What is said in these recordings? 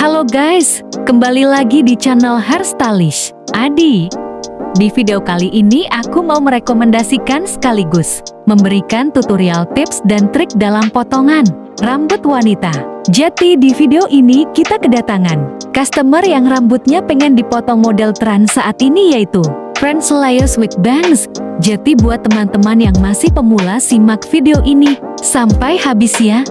Halo guys, kembali lagi di channel Hairstylish Adi. Di video kali ini aku mau merekomendasikan sekaligus memberikan tutorial tips dan trik dalam potongan rambut wanita. Jadi di video ini kita kedatangan customer yang rambutnya pengen dipotong model tren saat ini, yaitu French Layers with Bangs. Jadi buat teman-teman yang masih pemula, simak video ini sampai habis ya.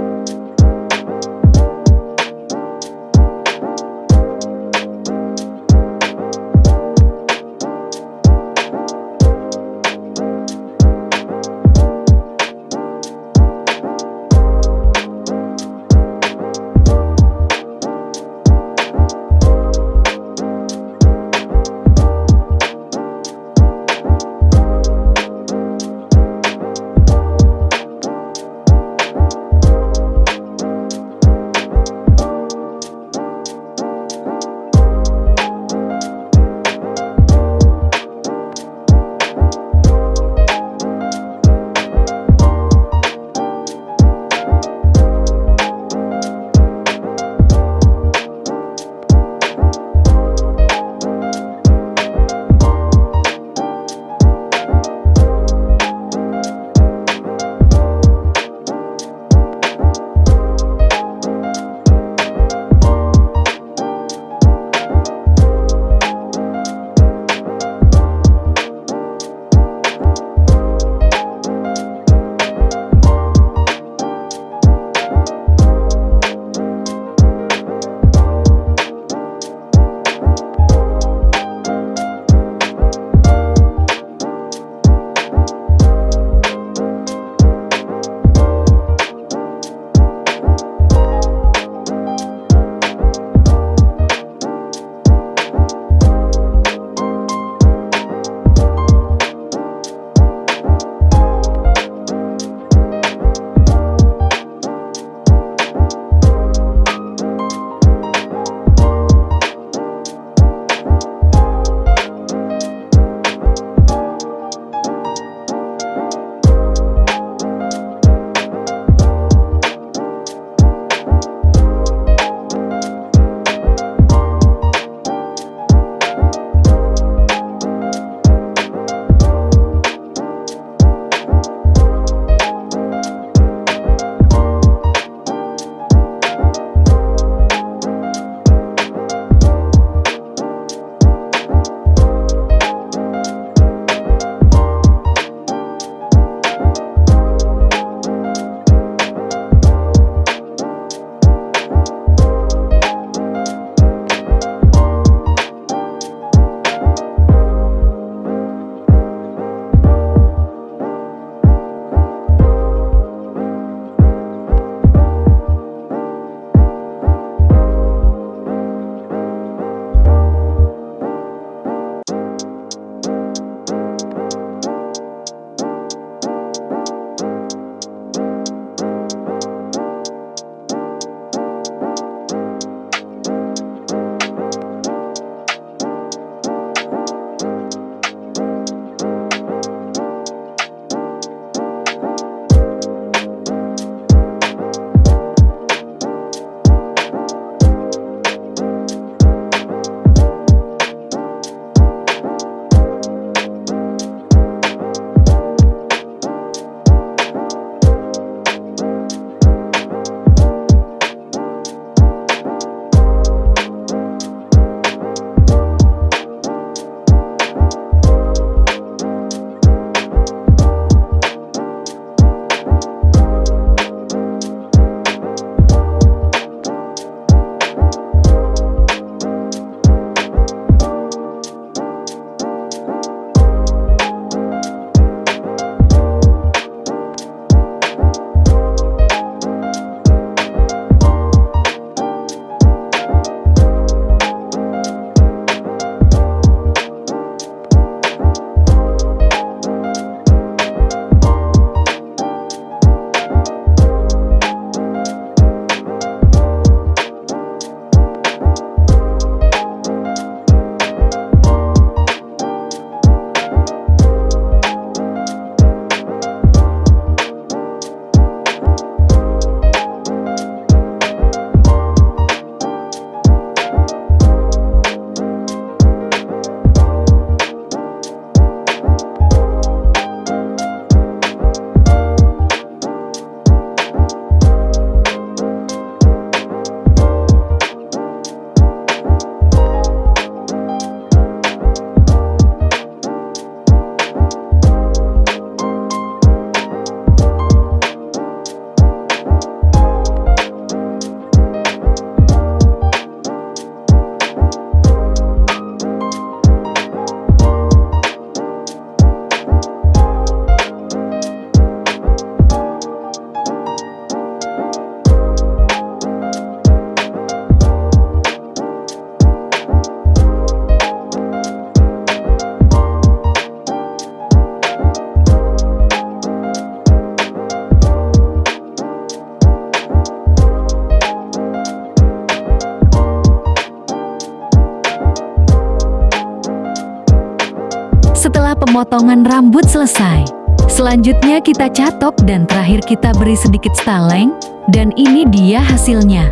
pemotongan rambut selesai. Selanjutnya kita catok dan terakhir kita beri sedikit staleng, dan ini dia hasilnya.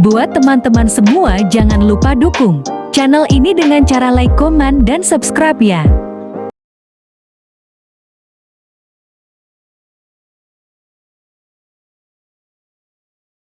Buat teman-teman semua jangan lupa dukung channel ini dengan cara like, komen, dan subscribe ya.